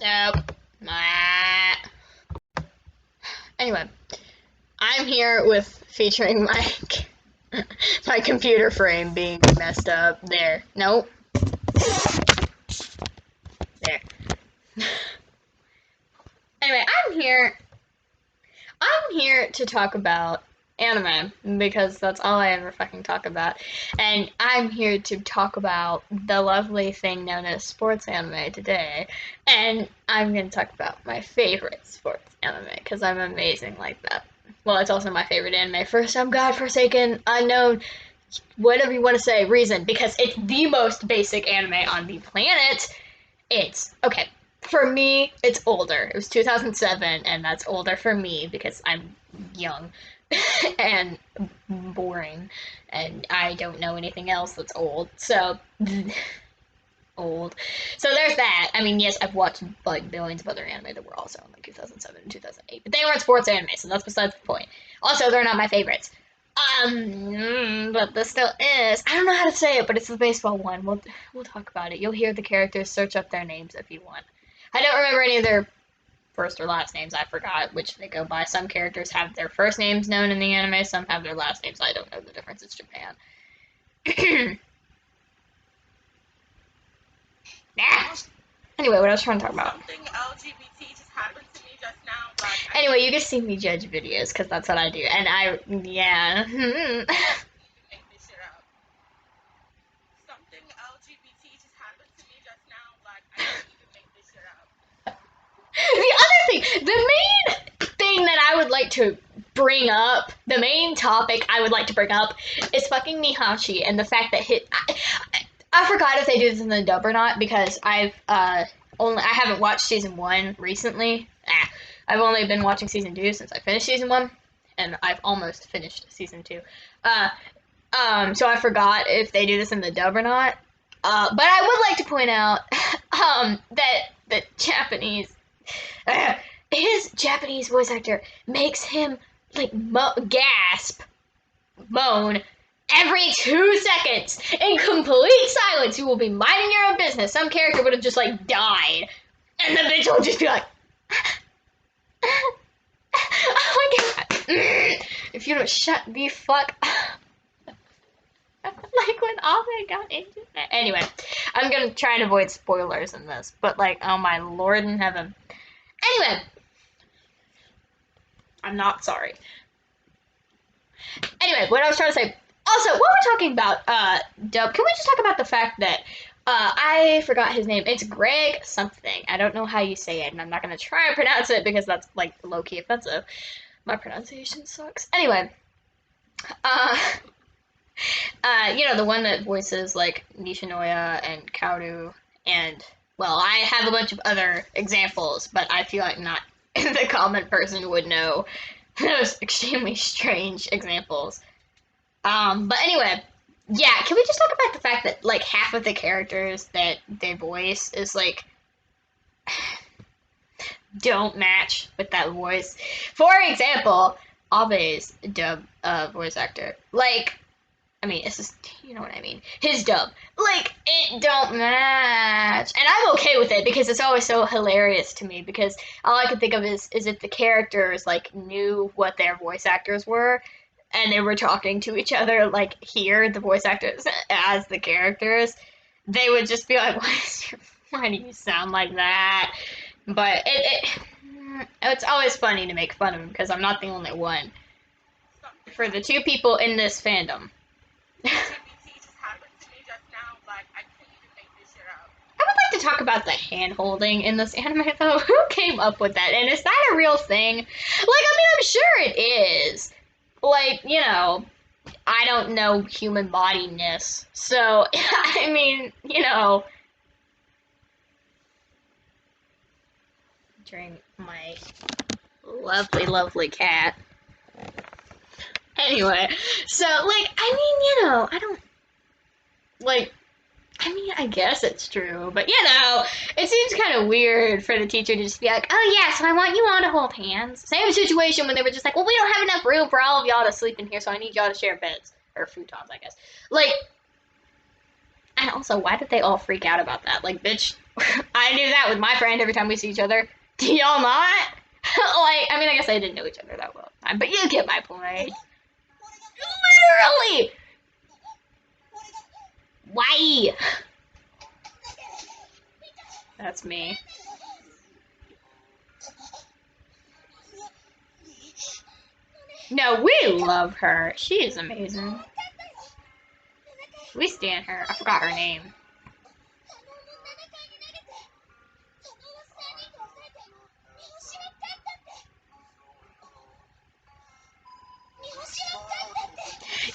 Nope. Nah. Anyway, I'm here with featuring my my computer frame being messed up. There. Nope. There. Anyway, I'm here to talk about anime because that's all I ever fucking talk about. And I'm here to talk about the lovely thing known as sports anime today. And I'm going to talk about my favorite sports anime because I'm amazing like that. Well, it's also my favorite anime for some godforsaken, unknown, whatever you want to say, reason. Because it's the most basic anime on the planet. It's, okay, for me, it's older. It was 2007, and that's older for me because I'm young and boring, and I don't know anything else that's old. So, old. So there's that. I mean, yes, I've watched like billions of other anime that were also in like 2007 and 2008, but they weren't sports anime, so that's besides the point. Also, they're not my favorites. But this still is. I don't know how to say it, but it's the baseball one. We'll talk about it. You'll hear the characters. Search up their names if you want. I don't remember any of their first or last names. I forgot which they go by. Some characters have their first names known in the anime. Some have their last names. I don't know the difference. It's Japan. Anyway, what I was trying to talk about. Something LGBT just happened to me just now, but anyway, you can see me judge videos because that's what I do, and yeah. Make this shit up. Something LGBT just happened to me just now, but I can't even make this shit up. The other thing, the main thing that I would like to bring up, the main topic I would like to bring up is fucking Mihachi and the fact that I forgot if they do this in the dub or not because I haven't watched season 1 recently. I've only been watching season 2 since I finished season 1, and I've almost finished season 2. So I forgot if they do this in the dub or not. But I would like to point out that the Japanese, his Japanese voice actor makes him like gasp, moan every 2 seconds in complete silence. You will be minding your own business. Some character would have just like died, and the bitch will just be like, oh my god, if you don't shut the fuck up. Like when Abe got into it. Anyway, I'm gonna try and avoid spoilers in this, but like, oh my lord in heaven. Anyway, I'm not sorry. Anyway, what I was trying to say. Also, while we're talking about dub, can we just talk about the fact that I forgot his name. It's Greg something. I don't know how you say it, and I'm not gonna try and pronounce it because that's like low-key offensive. My pronunciation sucks. Anyway, you know, the one that voices like Nishinoya and Kaoru, and well, I have a bunch of other examples, but I feel like not the common person would know those extremely strange examples. But anyway, yeah, can we just talk about the fact that like half of the characters that they voice is like don't match with that voice? For example, Abe's dub voice actor, like, I mean, it's just, you know what I mean. His dub, like, it don't match, and I'm okay with it because it's always so hilarious to me. Because all I can think of is if the characters like knew what their voice actors were, and they were talking to each other, like the voice actors as the characters, they would just be like, why do you sound like that? But it's always funny to make fun of him because I'm not the only one. For the 2 people in this fandom. LGBT just happened to me just now, but I can't even make this shit up. I would like to talk about the hand-holding in this anime, though. Who came up with that? And is that a real thing? Like, I mean, I'm sure it is. Like, you know, I don't know human bodiness. So, I mean, you know. Drink my lovely, lovely cat. Anyway, so, like, I mean, you know, I don't, like, I mean, I guess it's true, but, you know, it seems kind of weird for the teacher to just be like, oh, yeah, so I want you all to hold hands. Same situation when they were just like, well, we don't have enough room for all of y'all to sleep in here, so I need y'all to share beds. Or futons, I guess. Like, And also, why did they all freak out about that? Like, bitch, I do that with my friend every time we see each other. Do y'all not? Like, I mean, I guess I didn't know each other that well at the time, but you get my point. Literally! Why? That's me. No, we love her. She is amazing. We stand her. I forgot her name.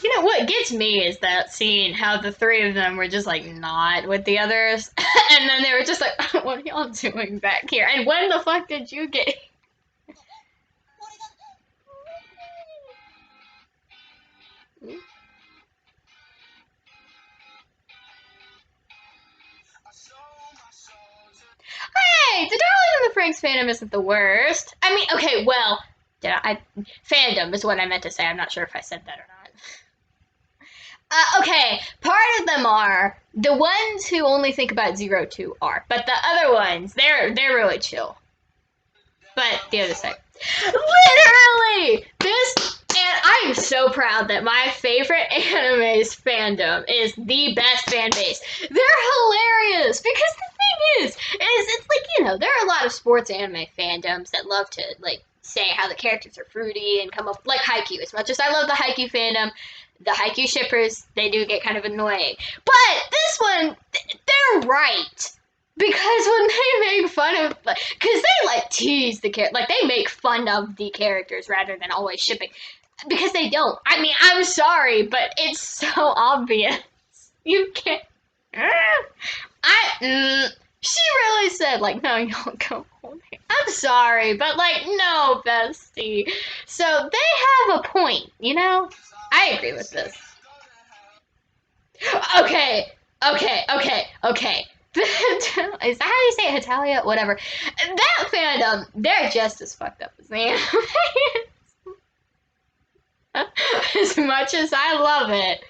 You know what gets me is that scene how the three of them were just like not with the others, and then they were just like, "What are y'all doing back here?" And when the fuck did you get? Hey, the Darling in the Franxx fandom isn't the worst. I mean, okay, well, fandom is what I meant to say. I'm not sure if I said that or not. Okay, part of them are the ones who only think about 02 are, but the other ones, they're really chill. But the other side, literally this, and I am so proud that my favorite anime's fandom is the best fan base. They're hilarious because the thing is it's like, you know, there are a lot of sports anime fandoms that love to like say how the characters are fruity and come up like Haikyuu. As much as I love the Haikyuu fandom, the Haikyuu shippers, they do get kind of annoying. But this one, they're right. Because when they make fun of, because they like tease the character, like they make fun of the characters rather than always shipping. Because they don't. I mean, I'm sorry, but it's so obvious. You can't. She really said, like, no, you don't go home. I'm sorry, but like, no, bestie. So they have a point, you know? I agree with this. Okay, okay. Is that how you say it? Hitalia? Whatever. That fandom, they're just as fucked up as me. As much as I love it.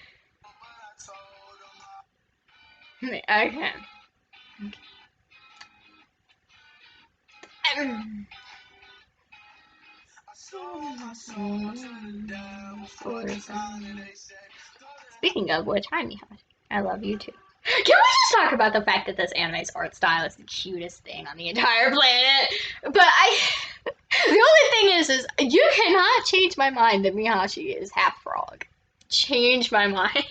Okay. Speaking of which, hi Mihash. I love you too. Can we just talk about the fact that this anime's art style is the cutest thing on the entire planet? But the only thing is you cannot change my mind that Mihashi is half frog. Change my mind.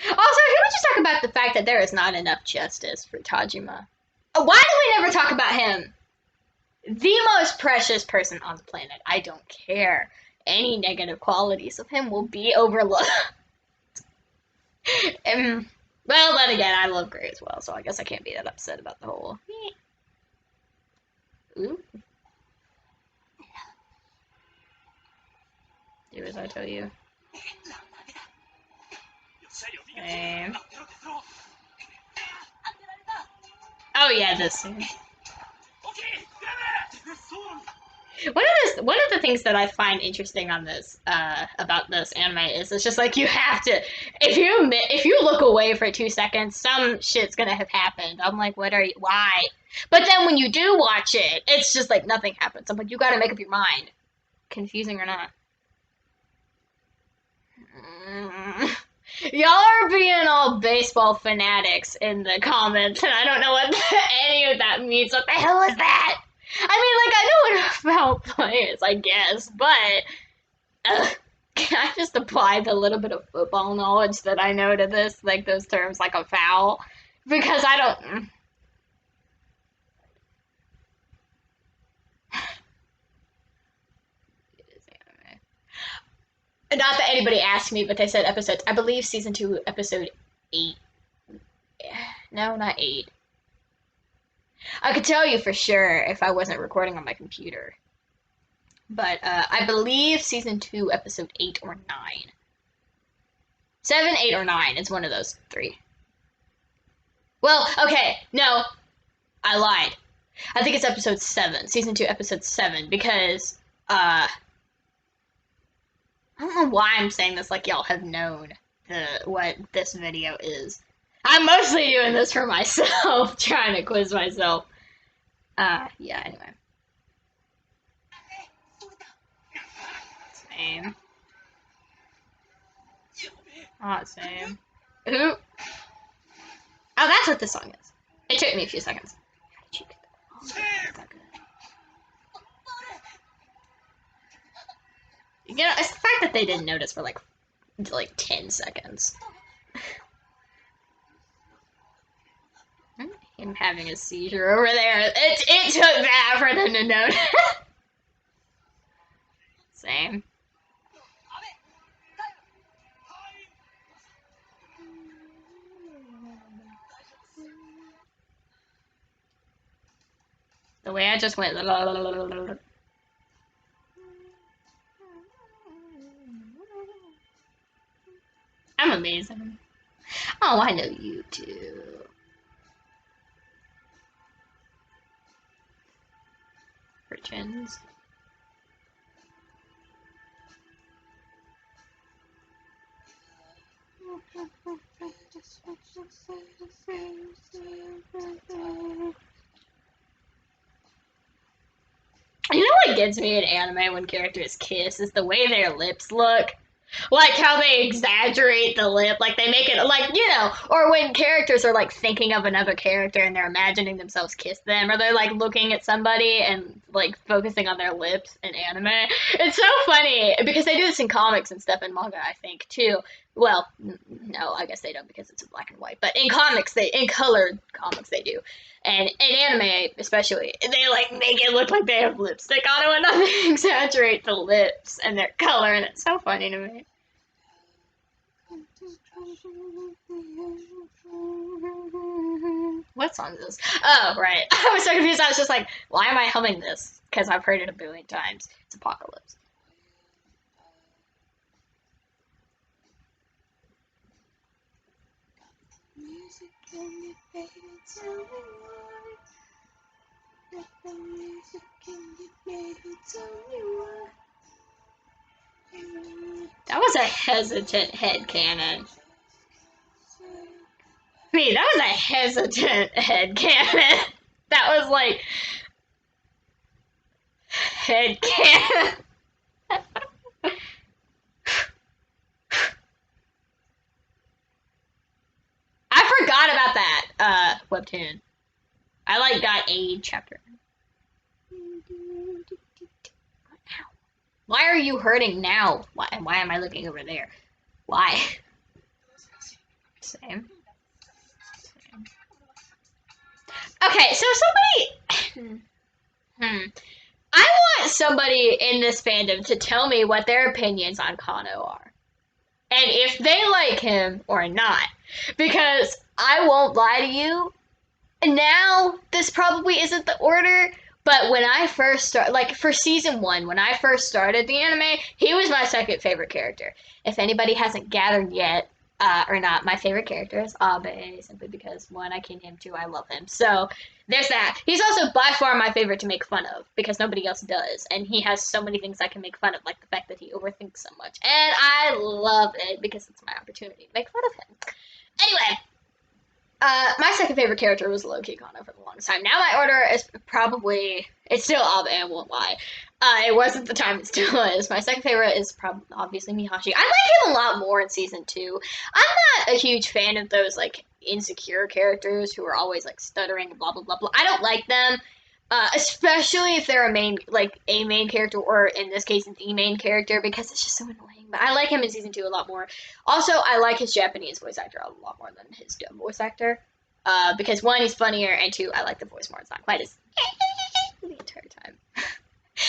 Also, can we just talk about the fact that there is not enough justice for Tajima? Why do we never talk about him? The most precious person on the planet. I don't care. Any negative qualities of him will be overlooked. Well, then again, I love Gray as well, so I guess I can't be that upset about the whole. Ooh. Do as I tell you. Oh yeah, this scene. One of the things that I find interesting on this about this anime is it's just like you have to if you look away for 2 seconds, some shit's gonna have happened. I'm like, why? But then when you do watch it, it's just like nothing happens. I'm like, you gotta make up your mind, confusing or not. Y'all are being all baseball fanatics in the comments, and I don't know what any of that means. What the hell is that? I mean, like, I know enough about players, I guess, but can I just apply the little bit of football knowledge that I know to this, like those terms, like a foul? Because I don't. It is anime. Not that anybody asked me, but they said episodes. I believe season 2, episode 8. No, not 8. I could tell you for sure if I wasn't recording on my computer. But I believe season 2, episode 8 or 9. 7, 8, or 9. It's one of those 3. Well, okay, no, I lied. I think it's episode 7, season 2, episode 7, because don't know why I'm saying this like y'all have known what this video is. I'm mostly doing this for myself, trying to quiz myself. Yeah, anyway. Same. Same. Who? Oh, that's what this song is. It took me a few seconds. How did you get that? Oh, you know, it's the fact that they didn't notice for like 10 seconds. Him having a seizure over there. It took that for them to notice. Same. The way I just went. I'm amazing. Oh, I know you too. Urchins. You know what gets me in anime when characters kiss is the way their lips look. Like how they exaggerate the lip, like they make it like, you know, or when characters are like thinking of another character and they're imagining themselves kiss them, or they're like looking at somebody and like focusing on their lips in anime. It's so funny because they do this in comics and stuff and manga, I think too. Well, no, I guess they don't because it's in black and white. But in comics, in colored comics, they do. And in anime, especially, they like make it look like they have lipstick on it and they exaggerate the lips and their color, and it's so funny to me. What song is this? Oh, right. I was so confused. I was just like, why am I humming this? Because I've heard it a billion times. It's Apocalypse. Music in your baby, tell me why. Let the music in your baby, tell me why. That was a hesitant headcanon. Me, that was a hesitant headcanon. That was like headcanon. I forgot about that webtoon. I like got a chapter. Why are you hurting now? Why am I looking over there? Why? Same. Okay, so somebody. I want somebody in this fandom to tell me what their opinions on Kano are. And if they like him or not. Because I won't lie to you, now this probably isn't the order, but when I first started, like for season 1, when I first started the anime, he was my second favorite character. If anybody hasn't gathered yet, or not, my favorite character is Abe, simply because 1, I kin him, 2, I love him. So there's that. He's also by far my favorite to make fun of, because nobody else does, and he has so many things I can make fun of, like the fact that he overthinks so much. And I love it, because it's my opportunity to make fun of him. Anyway, my second favorite character was low-key Kano for the longest time. Now my order is probably, it's still Abe, I won't lie. It was at the time, it still is. My second favorite is probably obviously Mihashi. I like him a lot more in season 2. I'm not a huge fan of those like insecure characters who are always like stuttering and blah blah blah blah. I don't like them. Especially if they're a main character, or in this case, the main character, because it's just so annoying. But I like him in season 2 a lot more. Also, I like his Japanese voice actor a lot more than his dub voice actor. Because 1, he's funnier, and 2, I like the voice more. It's not quite as the entire time.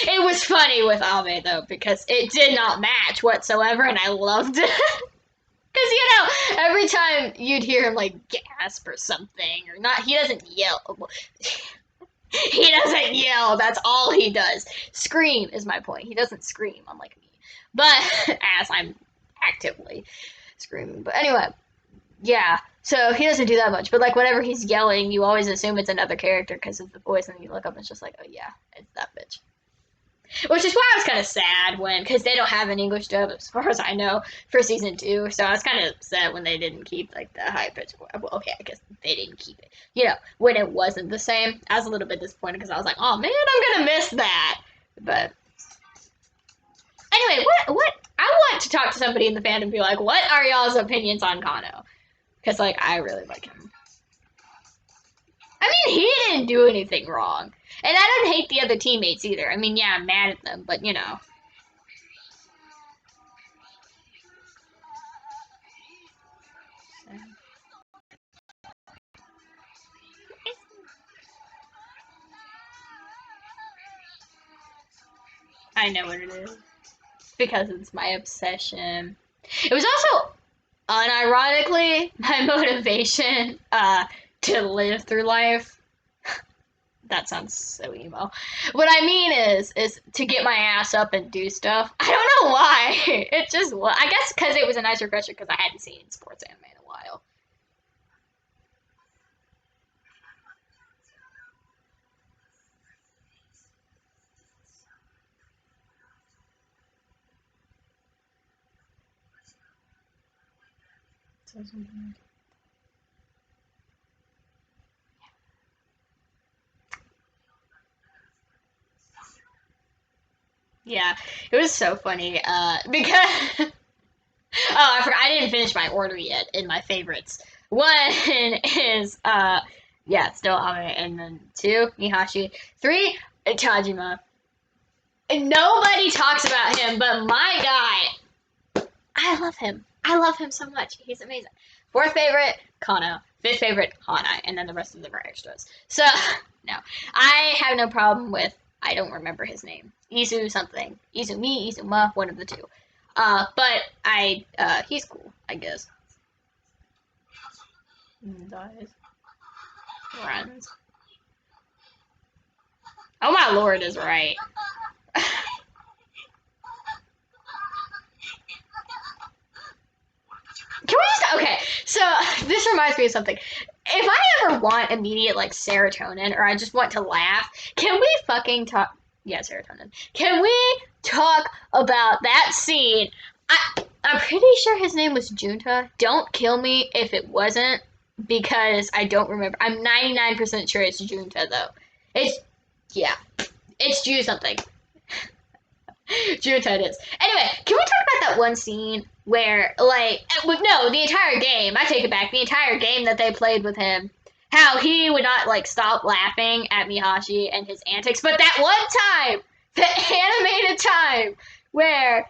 It was funny with Abe though, because it did not match whatsoever, and I loved it. Because, you know, every time you'd hear him, like, gasp or something, or not, he doesn't yell. He doesn't yell. That's all he does. Scream is my point. He doesn't scream, unlike me. But, as I'm actively screaming. But anyway, yeah. So he doesn't do that much. But, like, whenever he's yelling, you always assume it's another character because of the voice. And you look up and it's just like, oh, yeah, it's that bitch. Which is why I was kind of sad because they don't have an English dub, as far as I know, for season 2. So I was kind of sad when they didn't keep like the high pitch. Well, okay, I guess they didn't keep it. When it wasn't the same, I was a little bit disappointed because I was like, oh man, I'm gonna miss that. But anyway, what I want to talk to somebody in the fandom and be like, what are y'all's opinions on Kano? Because like I really like him. I mean, he didn't do anything wrong. And I don't hate the other teammates either. I mean, yeah, I'm mad at them, but I know what it is. Because it's my obsession. It was also, unironically, my motivation to live through life. That sounds so emo. What I mean is to get my ass up and do stuff. I don't know why. It just was. I guess because it was a nice refresher because I hadn't seen sports anime in a while. Yeah, it was so funny. Because oh, I forgot. I didn't finish my order yet in my favorites. One is yeah, still Ame, and then 2, Mihashi. 3, Tajima. And nobody talks about him, but my guy, I love him. I love him so much. He's amazing. 4th favorite, Kano. 5th favorite, Hanai, and then the rest of them are extras. So no, I have no problem with. I don't remember his name. Izu something. Izumi, Izuma, one of the two. But he's cool, I guess. Dies. Runs. Oh my lord is right. Can we just okay? So this reminds me of something. If I ever want immediate like serotonin, or I just want to laugh, can we fucking talk? Yeah, serotonin. Can we talk about that scene? I'm pretty sure his name was Junta. Don't kill me if it wasn't, because I don't remember. I'm 99% sure it's Junta though. It's yeah, it's Ju something. Junta it is. Anyway, can we talk about that one scene where, like, no, the entire game, I take it back, the entire game that they played with him, how he would not, like, stop laughing at Mihashi and his antics, but that one time, the animated time, where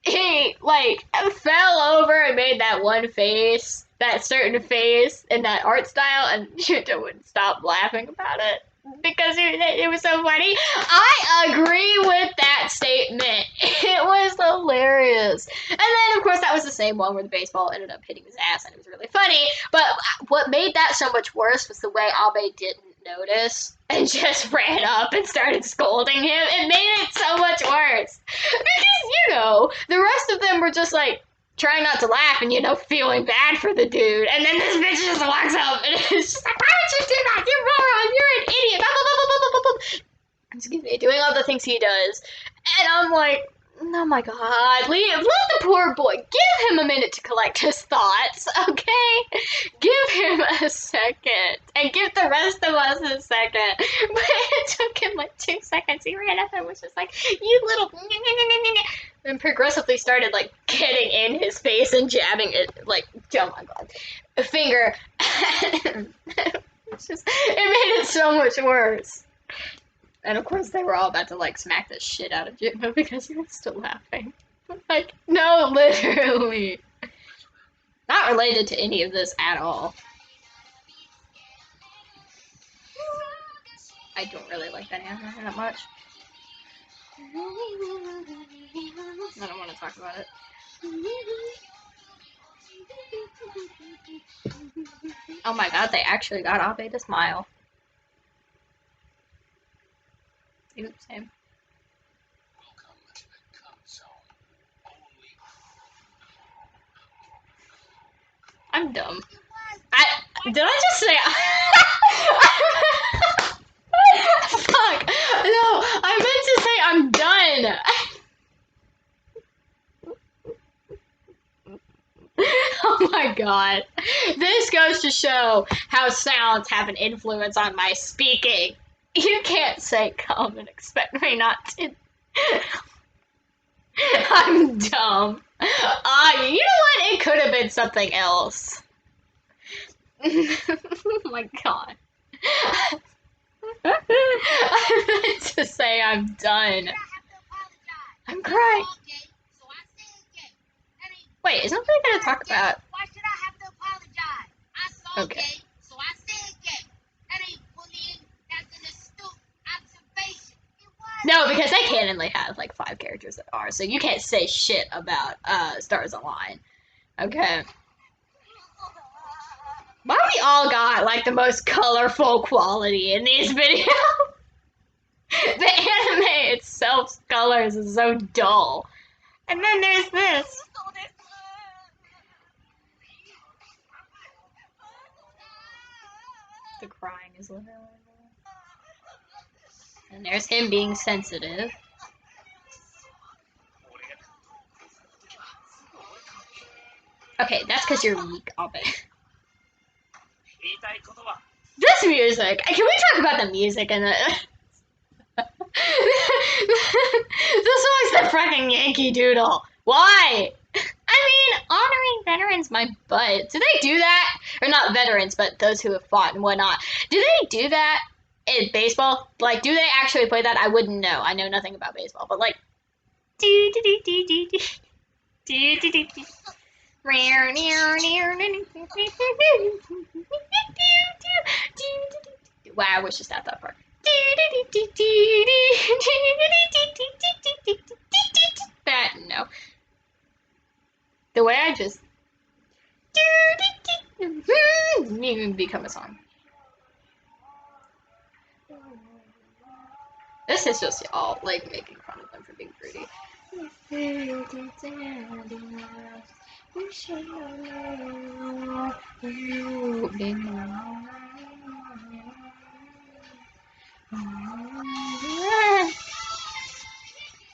he, like, fell over and made that one face, that certain face, in that art style, and Junta wouldn't stop laughing about it because it was so funny. I agree with that statement. It was hilarious. And then, of course, that was the same one where the baseball ended up hitting his ass, and it was really funny. But what made that so much worse was the way Abe didn't notice and just ran up and started scolding him. It made it so much worse. Because, the rest of them were just like, trying not to laugh and, feeling bad for the dude. And then this bitch just walks up and it's just like, why would you do that? You're wrong. You're an idiot. Blah, blah, blah, blah, blah, blah. Excuse me, doing all the things he does. And I'm like, oh my god, let the poor boy, give him a minute to collect his thoughts, okay? Give him a second. And give the rest of us a second. But it took him like 2 seconds. He ran up and was just like, you little... And progressively started like getting in his face and jabbing it, like, oh my god, a finger. It made it so much worse. And of course, they were all about to like smack the shit out of Jitmo because he was still laughing. Like, no, literally. Not related to any of this at all. I don't really like that anime that much. I don't want to talk about it. Oh my god, they actually got Abe to smile. Oops, same. I'm dumb. Did I just say fuck. No, I meant to say I'm dumb. Oh my god. This goes to show how sounds have an influence on my speaking. You can't say come and expect me not to. I'm dumb. You know what? It could have been something else. Oh my god. I meant to say I'm done. I'm crying. Wait, isn't we gonna talk about? Why should I have to apologize? I saw Okay. gay, so I said gay. That ain't bullying. That's an astute observation. It was. No, because they canonly have like 5 characters that are, so you can't say shit about Stars Align. Okay. Why we all got like the most colorful quality in these videos? The anime itself's colors is so dull. And then there's this. The crying is literally. And there's him being sensitive. Okay, that's because you're weak, Abe. This music. Can we talk about the music and the. This song's the fucking Yankee Doodle. Why? I mean, honoring veterans, my butt. Do they do that? Or not veterans, but those who have fought and whatnot. Do they do that in baseball? Like, do they actually play that? I wouldn't know. I know nothing about baseball, but like. Wow, I wish just at that part. That no. The way I just become a song. This is just all like making fun of them for being pretty.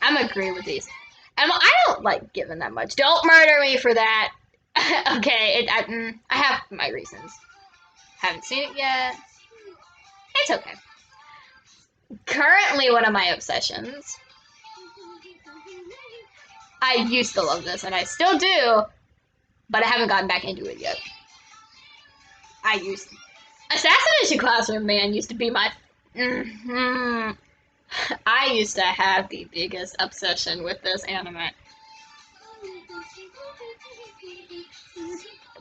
I'm agree with these. I don't like giving that much. Don't murder me for that. Okay, I have my reasons. Haven't seen it yet. It's okay. Currently, one of my obsessions. I used to love this, and I still do, but I haven't gotten back into it yet. Assassination Classroom, man, used to be my. I used to have the biggest obsession with this anime.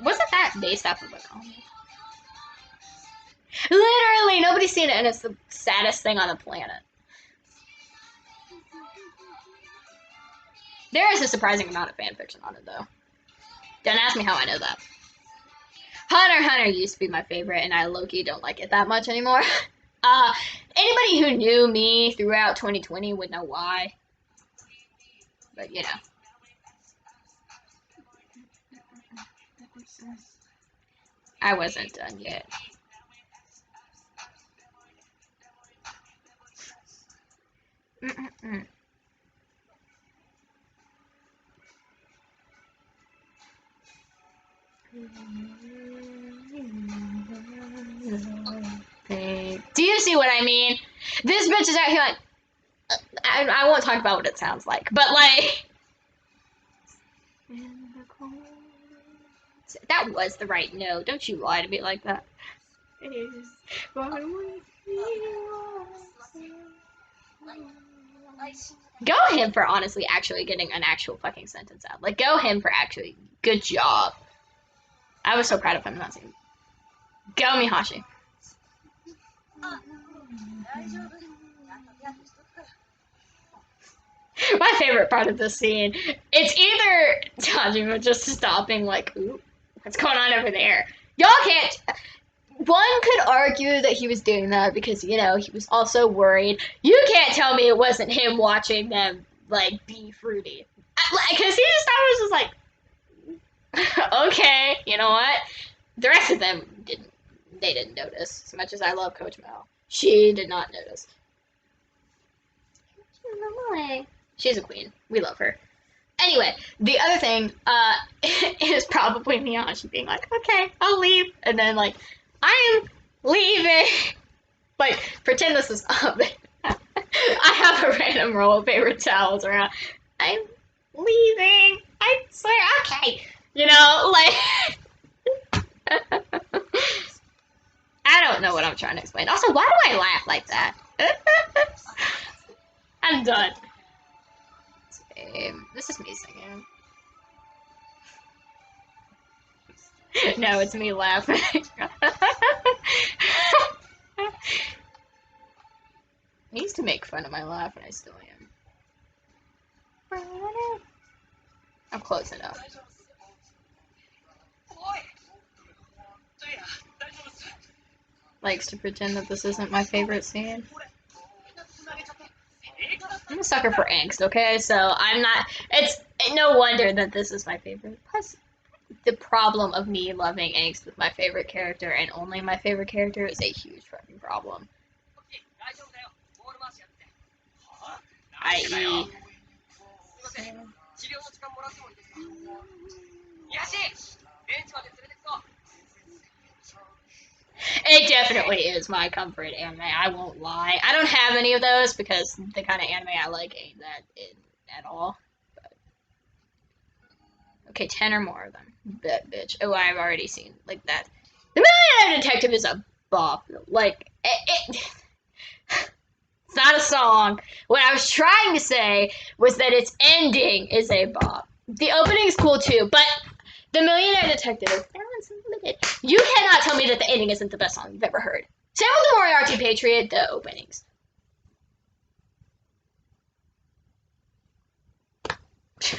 Wasn't that based off of a comic? Literally, nobody's seen it, and it's the saddest thing on the planet. There is a surprising amount of fanfiction on it, though. Don't ask me how I know that. Hunter x Hunter used to be my favorite, and I low-key don't like it that much anymore. Anybody who knew me throughout 2020 would know why. But, you know. I wasn't done yet. Do you see what I mean? This bitch is out here like. I won't talk about what it sounds like, but like. That was the right note. Don't you lie to me like that. Go him for honestly actually getting an actual fucking sentence out. Like, go him for actually. Good job. I was so proud of him in that scene. Go Mihashi. My favorite part of this scene, it's either Tajima just stopping like, ooh, what's going on over there? Y'all can't. One could argue that he was doing that because, you know, he was also worried. You can't tell me it wasn't him watching them, like, be fruity. Because he just thought it was just like, okay, you know what? The rest of them didn't. They didn't notice. As much as I love Coach Mel, she did not notice. She's a queen. We love her. Anyway, the other thing is probably Miyashi being like, okay, I'll leave. And then, like, I am leaving. Like, pretend this is up. I have a random roll of paper towels around. I'm leaving. I swear, okay. You know, like, I don't know what I'm trying to explain. Also, why do I laugh like that? I'm done. This is me singing. No, it's me laughing. I used to make fun of my laugh, and I still am. I'm close enough. Likes to pretend that this isn't my favorite scene. I'm a sucker for angst, okay? So I'm not. It's no wonder that this is my favorite. Plus, the problem of me loving angst with my favorite character and only my favorite character is a huge fucking problem. I.e. It definitely is my comfort anime. I won't lie. I don't have any of those because the kind of anime I like ain't that in at all. But, okay, 10 or more of them. Bet, bitch. Oh, I've already seen like that. The Millionaire Detective is a bop. Like it's not a song. What I was trying to say was that its ending is a bop. The opening's cool too, but The Millionaire Detective, you cannot tell me that the ending isn't the best song you've ever heard. Same with the Moriarty the Patriot, the openings.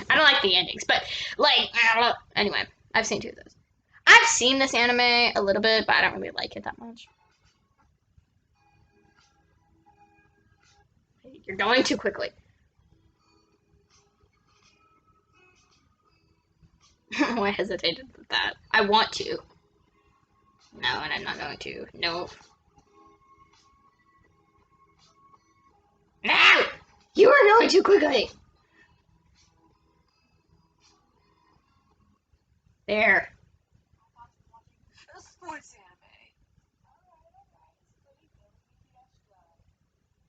I don't like the endings, but like, I don't know. Anyway, I've seen 2 of those. I've seen this anime a little bit, but I don't really like it that much. You're going too quickly. I hesitated with that. I want to. No, and I'm not going to. No. No! You are going too quickly! There. Sports anime.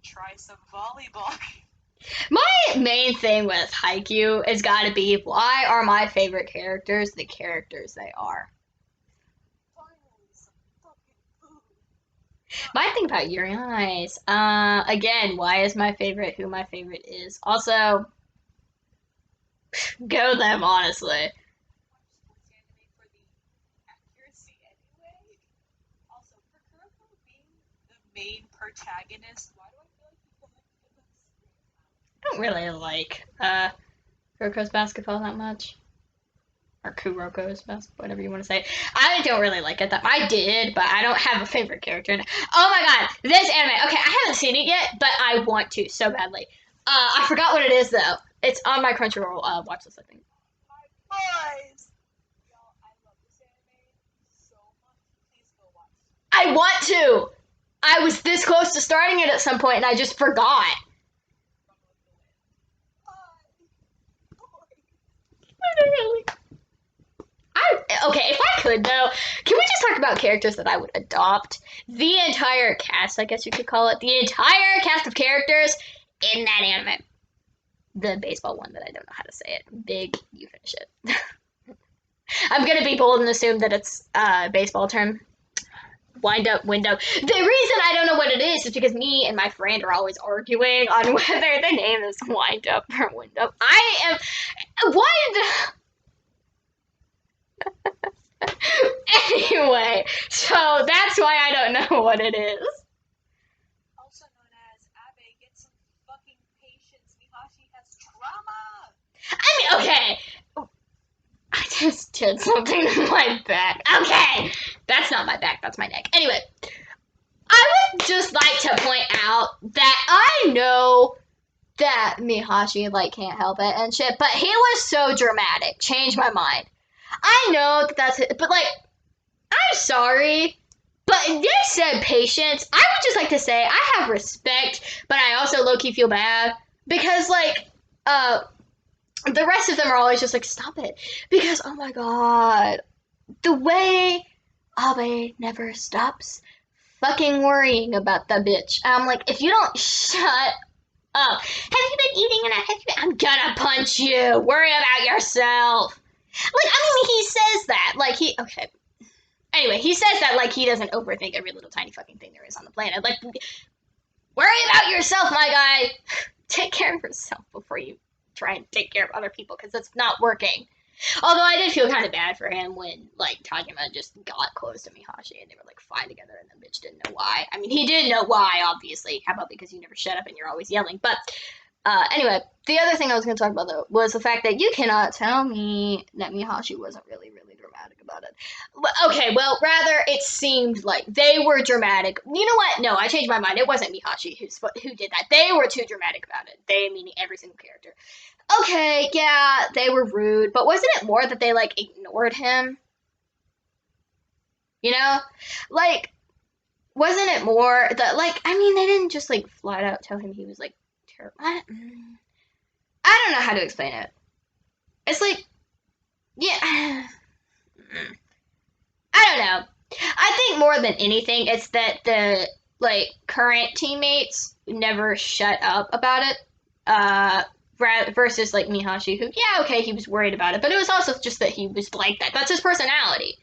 Try some volleyball. My main thing with Haikyuu has got to be why are my favorite characters the characters they are? My thing about Yuri on Ice, again, why is my favorite who my favorite is? Also, go them, honestly. Sports anime for the accuracy anyway. Also, for Kuroko being the main protagonist, why do I feel like people have to give him screen time? I don't really like Kuroko's basketball that much. Or Kuroko's basketball, whatever you want to say. I don't really like it that I did, but I don't have a favorite character in it. Oh my god, this anime. Okay, I haven't seen it yet, but I want to so badly. I forgot what it is though. It's on my Crunchyroll watch list, I think. My boys! Y'all, I love this anime so much. Please go watch it. I want to. I was this close to starting it at some point, and I just forgot. Literally. Okay, if I could though, can we just talk about characters that I would adopt? The entire cast, I guess you could call it, the entire cast of characters in that anime. The baseball one that I don't know how to say it. Big, you finish it. I'm gonna be bold and assume that it's a baseball term. Windup, window. The reason I don't know what it is because me and my friend are always arguing on whether the name is Windup or Windup. I am. What? Anyway, so that's why I don't know what it is. Also known as Abe, get some fucking patience. Mihashi has trauma. I mean, okay. I just did something to my back. Okay, that's not my back, that's my neck. Anyway, I would just like to point out that I know that Mihashi like can't help it and shit, but he was so dramatic. Changed my mind. I know that that's it, but like, I'm sorry, but they said patience. I would just like to say I have respect, but I also low key feel bad because like, the rest of them are always just like, stop it. Because, oh my god, the way Abe never stops fucking worrying about the bitch. I'm like, if you don't shut up. Have you been eating enough? I'm gonna punch you. Worry about yourself. Like, I mean, he says that. Like, okay. Anyway, he says that like he doesn't overthink every little tiny fucking thing there is on the planet. Like, worry about yourself, my guy. Take care of yourself before you try and take care of other people, because it's not working. Although I did feel kind of bad for him when, like, Tajima just got close to Mihashi and they were, like, fine together and the bitch didn't know why. I mean, he did know why, obviously. How about because you never shut up and you're always yelling? But, anyway, the other thing I was going to talk about, though, was the fact that you cannot tell me that Mihashi wasn't really, really dramatic about it. Okay, well, rather, it seemed like they were dramatic. You know what? No, I changed my mind. It wasn't Mihashi who did that. They were too dramatic about it. They, meaning every single character. Okay, yeah, they were rude, but wasn't it more that they, like, ignored him? You know? Like, wasn't it more that, like, I mean, they didn't just, like, flat out tell him he was, like, terrible. I don't know how to explain it. It's like, yeah. I don't know. I think more than anything, it's that the, like, current teammates never shut up about it. Versus like Mihashi, who, yeah, okay, he was worried about it, but it was also just that he was like that. That's his personality.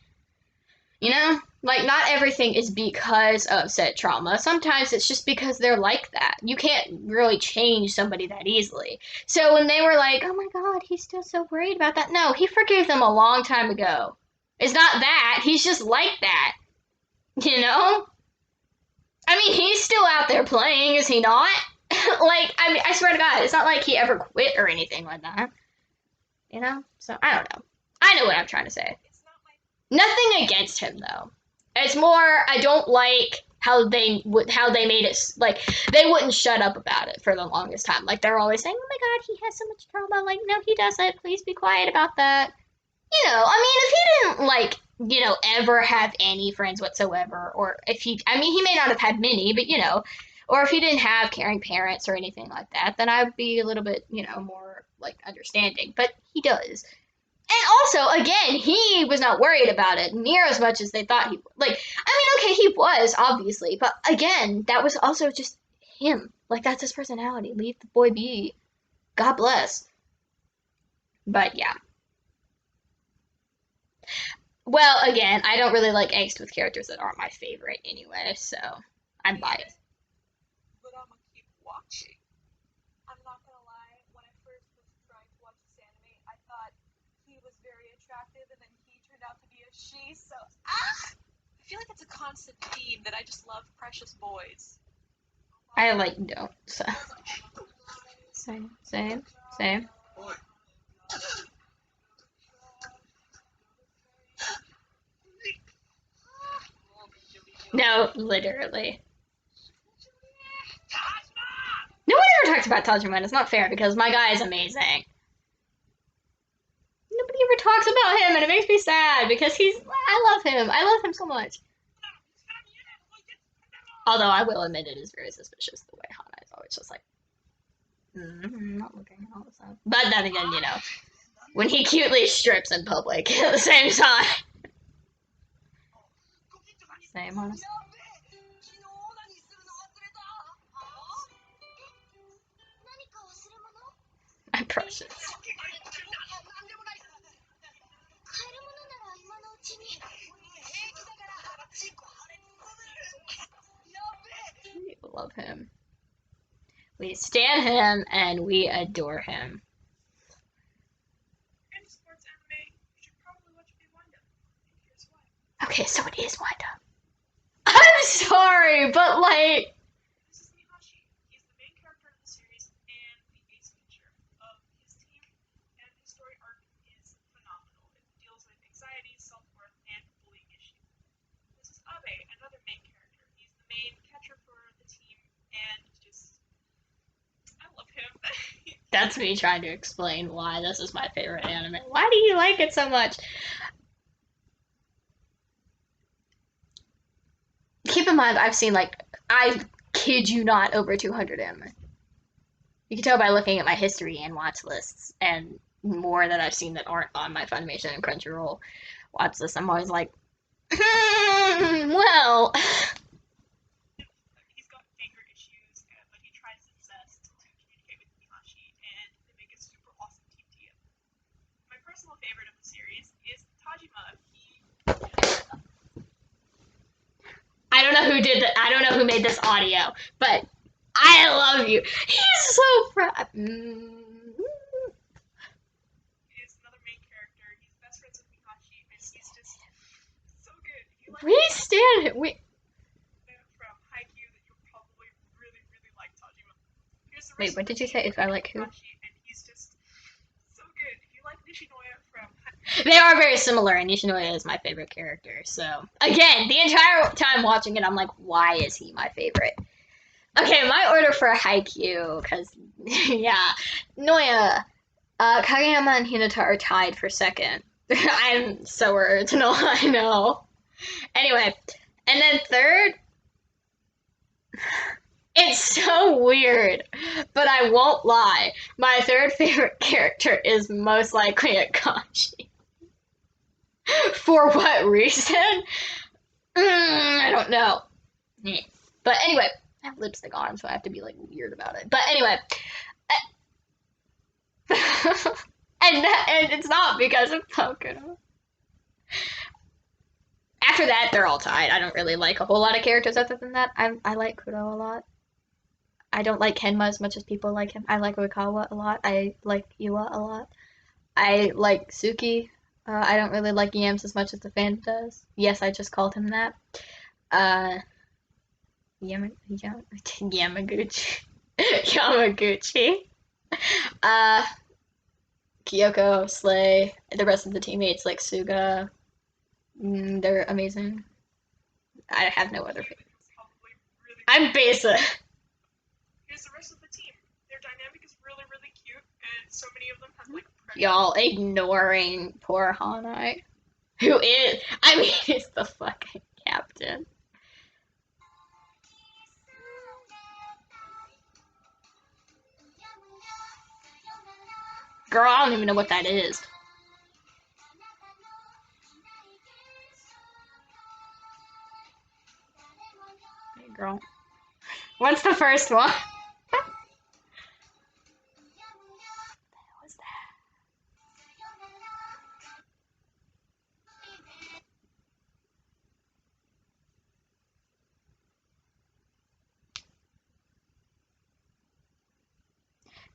You know? Like, not everything is because of said trauma. Sometimes it's just because they're like that. You can't really change somebody that easily. So when they were like, oh my god, he's still so worried about that. No, he forgave them a long time ago. It's not that. He's just like that. You know? I mean, he's still out there playing, is he not? Like, I mean, I swear to God, it's not like he ever quit or anything like that. You know? So, I don't know. I know what I'm trying to say. Nothing against him, though. It's more, I don't like how they made it, like, they wouldn't shut up about it for the longest time. Like, they're always saying, oh my god, he has so much trauma. Like, no, he doesn't. Please be quiet about that. You know, I mean, if he didn't, like, you know, ever have any friends whatsoever, or if he, I mean, he may not have had many, but, you know, or if he didn't have caring parents or anything like that, then I'd be a little bit, you know, more, like, understanding. But he does. And also, again, he was not worried about it near as much as they thought he would. Like, I mean, okay, he was, obviously, but again, that was also just him. Like, that's his personality. Leave the boy be. God bless. But yeah. Well, again, I don't really like angst with characters that aren't my favorite anyway, so I'm biased. But I'm gonna keep watching. I'm not gonna lie, when I first was trying to watch this anime, I thought he was very attractive and then he turned out to be a she, so I feel like it's a constant theme that I just love precious boys. I like don't, so. Same, same, same. No, literally. No one ever talks about Tajima. It's not fair because my guy is amazing. Nobody ever talks about him, and it makes me sad because I love him. I love him so much. Although I will admit it is very suspicious the way Hana is always just like, not looking at all the time. But then again, you know, when he cutely strips in public at the same time. Same, honestly. My precious. We love him. We stan him and we adore him. Any sports anime, you should probably watch Big Windup. And here's why. Okay, so it is Windup. I'm sorry, but like. This is Mihashi. He's the main character of the series and the ace feature of his team, and his story arc is phenomenal. It deals with anxiety, self-worth, and bullying issues. This is Abe, another main character. He's the main catcher for the team, and just I love him. That's me trying to explain why this is my favorite anime. Why do you like it so much? Keep in mind, I've seen, like, I kid you not, over 200 anime. You can tell by looking at my history and watch lists, and more that I've seen that aren't on my Funimation and Crunchyroll watch list, I'm always like, well, He's got anger issues, but he tries his best to communicate with Mihashi, and they make a super awesome team together. My personal favorite of the series is Tajima. I don't know who did that. I don't know who made this audio, but I love you. He's so proud. Is another main character. He's best friends with Mihashi, and he's just so good. If you like We stand. We from Haikyuu, that you'll probably really, really like Tajima. Here's the wait. rest What of the did you team say? If I like who? Mihashi, and he's just so good. If you like Nishinoya from They are very similar, and Nishinoya is my favorite character. So again, the entire time watching it, I'm like, why is he my favorite? Okay, my order for Haikyuu, because yeah, Noya, Kageyama and Hinata are tied for second. I'm so original, I know. Anyway, and then third, it's so weird, but I won't lie. My third favorite character is most likely Akashi. For what reason? I don't know. But anyway, I have lipstick on, so I have to be like weird about it. But anyway, and it's not because of Pocono. After that, they're all tied. I don't really like a whole lot of characters other than that. I like Kuro a lot. I don't like Kenma as much as people like him. I like Oikawa a lot. I like Iwa a lot. I like Suki. I don't really like Yams as much as the fan does. Yes, I just called him that. Uh, Yamaguchi. Yamaguchi. Uh, Kyoko, Slay, the rest of the teammates like Suga. They're amazing. I have no other. probably really. I'm basic. Here's the rest of the team. Their dynamic is really, really cute, and so many of them have like. Y'all ignoring poor Hanai, who is, I mean, he's the fucking captain. Girl, I don't even know what that is. Hey, girl. What's the first one? What was that?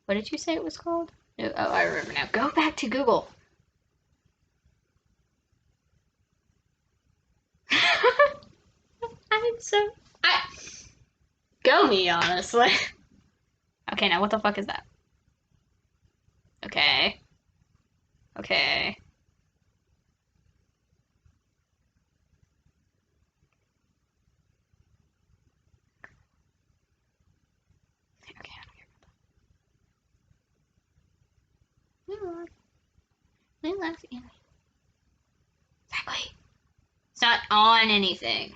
What did you say it was called? Oh, I remember now. Go back to Google. I'm so. Go me, honestly. Okay, now what the fuck is that? Okay. Okay. Okay, I don't care. Exactly. It's not on anything.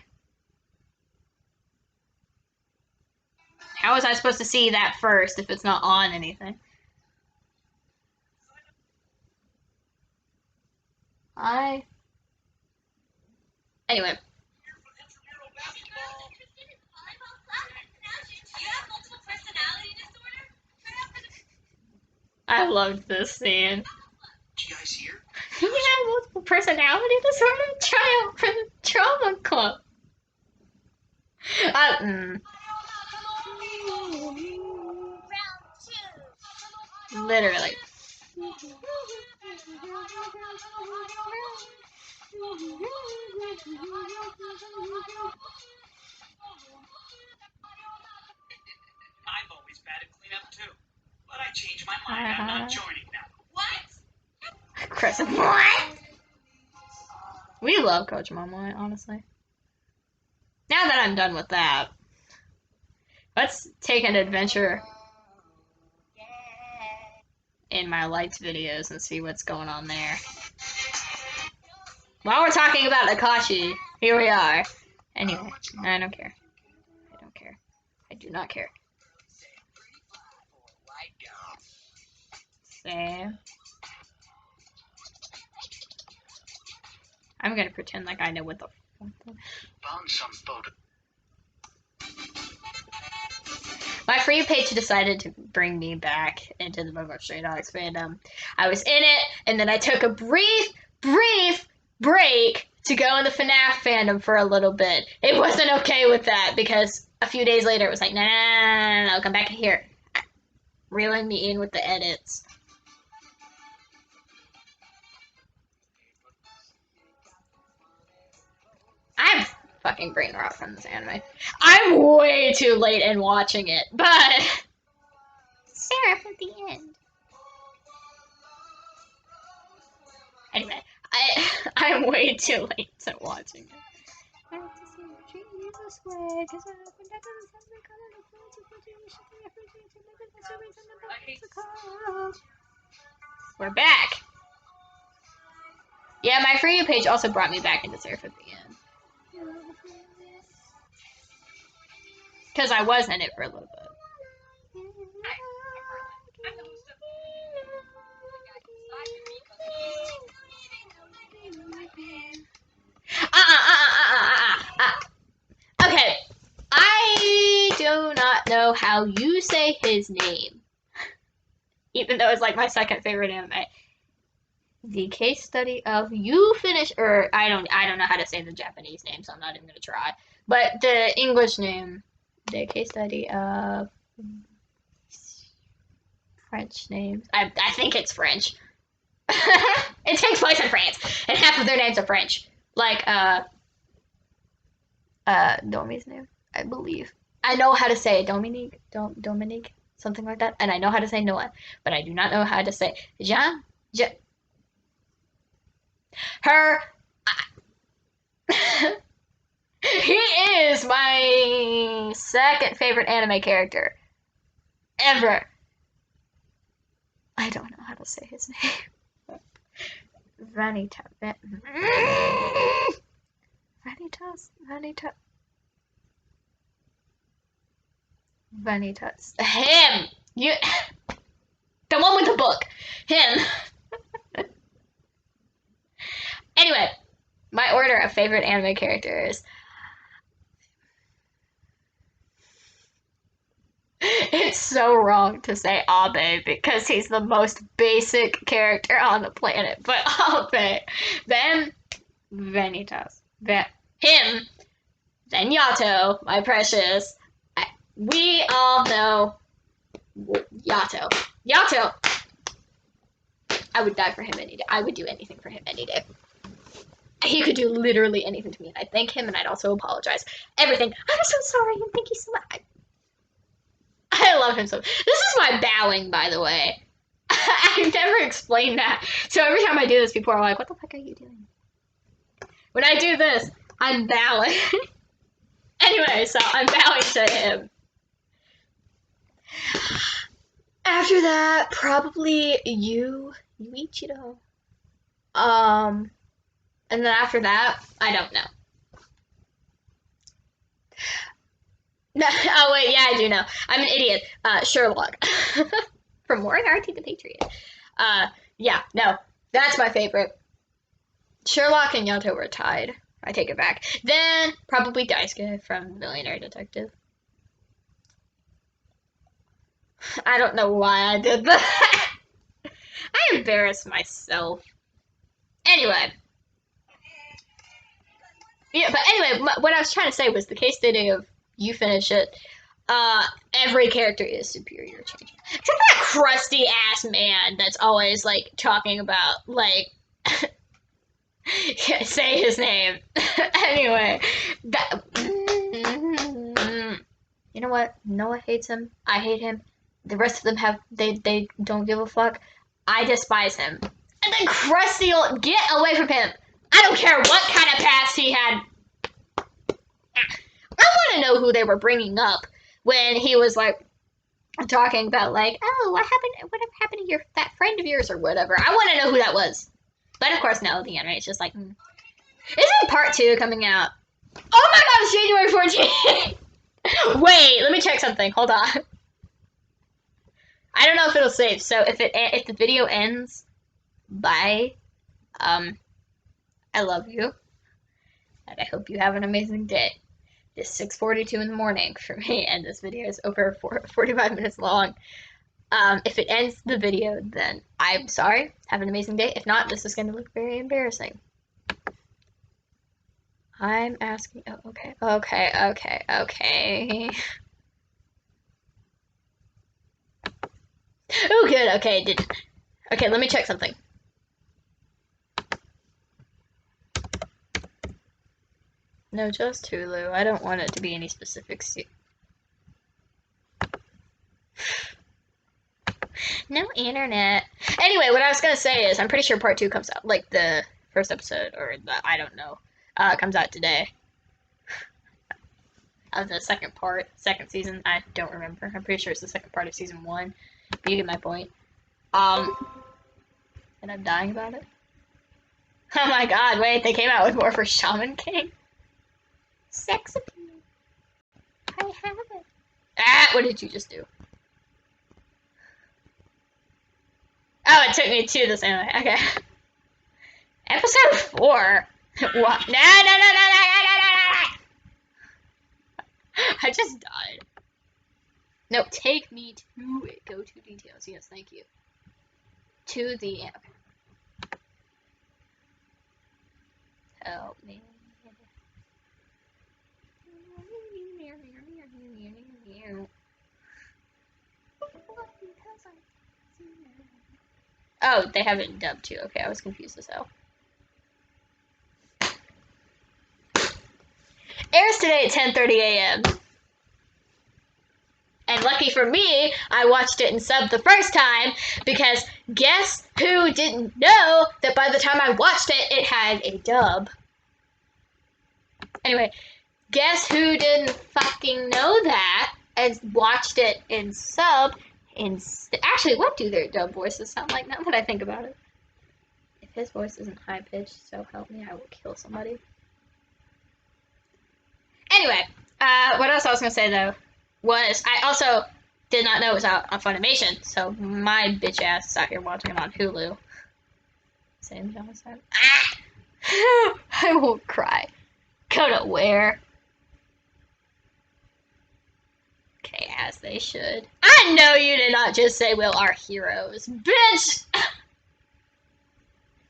How was I supposed to see that first if it's not on anything? Anyway. I loved this scene. You guys here? You have multiple personality disorder? Try out for the trauma club. Literally. I've always batted cleanup too. But I changed my mind. I'm not joining now. What? Chris, what? We love Coach Momoy, honestly. Now that I'm done with that, let's take an adventure in my lights videos and see what's going on there. While we're talking about Akashi, here we are. Anyway, I don't care. I don't care. I do not care. Same. I'm gonna pretend like I know what the fuck. Found some photo. My For You page decided to bring me back into the Bungou Stray Dogs fandom. I was in it, and then I took a brief break to go in the FNAF fandom for a little bit. It wasn't okay with that because a few days later it was like, no, come back here. Reeling me in with the edits. I'm fucking brain rot from this anime. I'm way too late in watching it, but Seraph at the end. Anyway, I'm way too late to watching it. I have to see Jesus way, because I opened up and something called a We're back. Yeah, my For You page also brought me back into Seraph at the end. Because I was in it for a little bit. Okay, I do not know how you say his name, even though it's like my second favorite anime. The case study of you finish, or I don't know how to say the Japanese name, so I'm not even gonna try. But the English name, the case study of French names. I think it's French. It takes place in France, and half of their names are French. Like Domi's name, I believe. I know how to say Dominique, Dominique, something like that, and I know how to say Noah, but I do not know how to say Jean. Her. He is my second favorite anime character ever. I don't know how to say his name. Vanitas. Vanitas. Him! You. The one with the book. Him. Anyway, my order of favorite anime characters. It's so wrong to say Abe because he's the most basic character on the planet. But Abe, then Vanitas, him, then Yato, my precious. We all know Yato. Yato. I would die for him any day. I would do anything for him any day. He could do literally anything to me, and I'd thank him, and I'd also apologize. Everything. I'm so sorry, and thank you so much. I love him so much. This is my bowing, by the way. I've never explained that. So every time I do this, people are like, what the fuck are you doing? When I do this, I'm bowing. Anyway, so I'm bowing to him. After that, probably Yuichiro. And then after that, I don't know. No, oh wait, yeah, I do know. I'm an idiot. Sherlock. From Moriarty the Patriot. Yeah, no. That's my favorite. Sherlock and Yato were tied. I take it back. Then, probably Daisuke from Millionaire Detective. I don't know why I did that. I embarrassed myself. Anyway. Yeah, but anyway, what I was trying to say was the case study of you finish it. Every character is superior change. Except for that crusty ass man that's always like talking about like say his name. Anyway, that you know what? Noah hates him. I hate him. The rest of them have they don't give a fuck. I despise him. And then crusty old get away from him. I don't care what kind of past he had. I want to know who they were bringing up when he was like talking about like, oh, what happened to that friend of yours or whatever. I want to know who that was. But of course, no, the anime is just like, Isn't part 2 coming out? Oh my god, it's January 14th! Wait, let me check something. Hold on. I don't know if it'll save. So if the video ends by I love you, and I hope you have an amazing day. It's 6:42 in the morning for me, and this video is over 45 minutes long. If it ends the video, then I'm sorry. Have an amazing day. If not, this is going to look very embarrassing. I'm asking. Oh, okay. Oh, good. Okay, it didn't. Okay, let me check something. No, just Hulu. I don't want it to be any specific. No internet. Anyway, what I was gonna say is, I'm pretty sure part 2 comes out, like the first episode, or the, I don't know, comes out today. Of the second part, second season, I don't remember. I'm pretty sure it's the second part of season 1. But you get my point. And I'm dying about it. Oh my god, wait, they came out with more for Shaman King? Sex appeal. I have it. Ah, what did you just do? Oh, it took me to this anime. Okay. Episode 4? What? No. I just died. No, take me to it. Go to details. Yes, thank you. To the anime. Help me. Oh, they have it dubbed too. Okay, I was confused as hell. Airs today at 10:30 a.m. And lucky for me, I watched it in sub the first time, because guess who didn't know that by the time I watched it, it had a dub. Anyway, guess who didn't fucking know that and watched it in sub? Actually, what do their dub voices sound like now that I think about it? If his voice isn't high pitched, so help me, I will kill somebody. Anyway, what else I was gonna say though was I also did not know it was out on Funimation, so my bitch ass is out here watching it on Hulu. Same genocide. Ah! I won't cry. Go to where? Okay, as they should. I know you did not just say, well, our heroes. Bitch!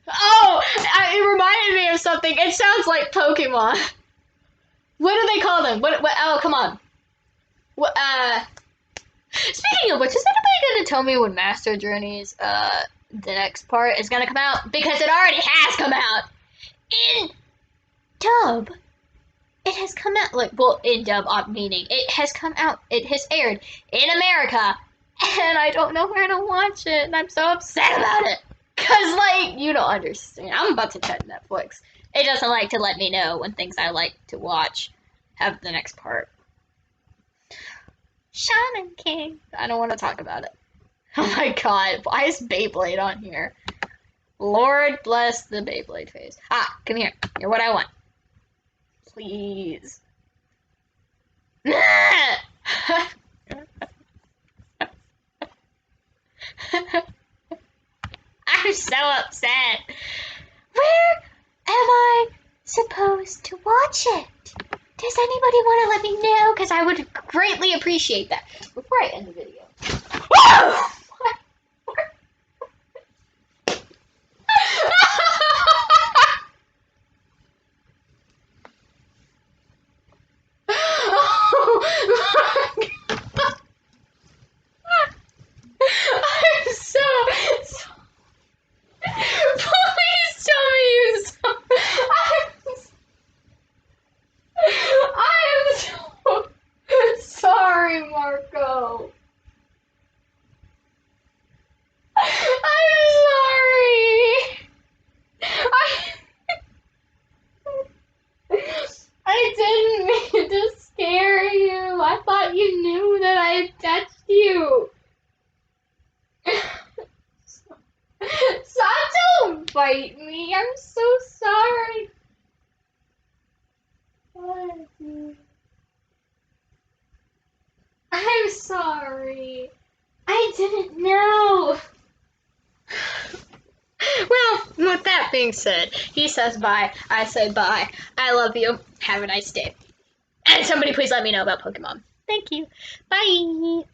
Oh! It reminded me of something. It sounds like Pokemon. What do they call them? What, oh, come on. What, speaking of which, is anybody gonna tell me when Master Journey's, the next part is gonna come out? Because it already has come out in dub. It has come out, like, well, in dub, meaning it has come out, it has aired in America, and I don't know where to watch it, and I'm so upset about it. Cause, like, you don't understand. I'm about to check Netflix. It doesn't like to let me know when things I like to watch have the next part. Shaman King. I don't want to talk about it. Oh my god, why is Beyblade on here? Lord bless the Beyblade face. Ah, come here. You're what I want. Please. I'm so upset. Where am I supposed to watch it? Does anybody want to let me know? Because I would greatly appreciate that. Before I end the video. Whoa! I'm so please tell me you saw. I am so sorry, Marco. I'm sorry. I didn't mean to scare you. I thought you knew that I had touched you. Stop, don't bite me. I'm so sorry. I'm sorry. I didn't know. Well, with that being said, he says bye. I say bye. I love you. Have a nice day. And somebody please let me know about Pokemon. Thank you. Bye.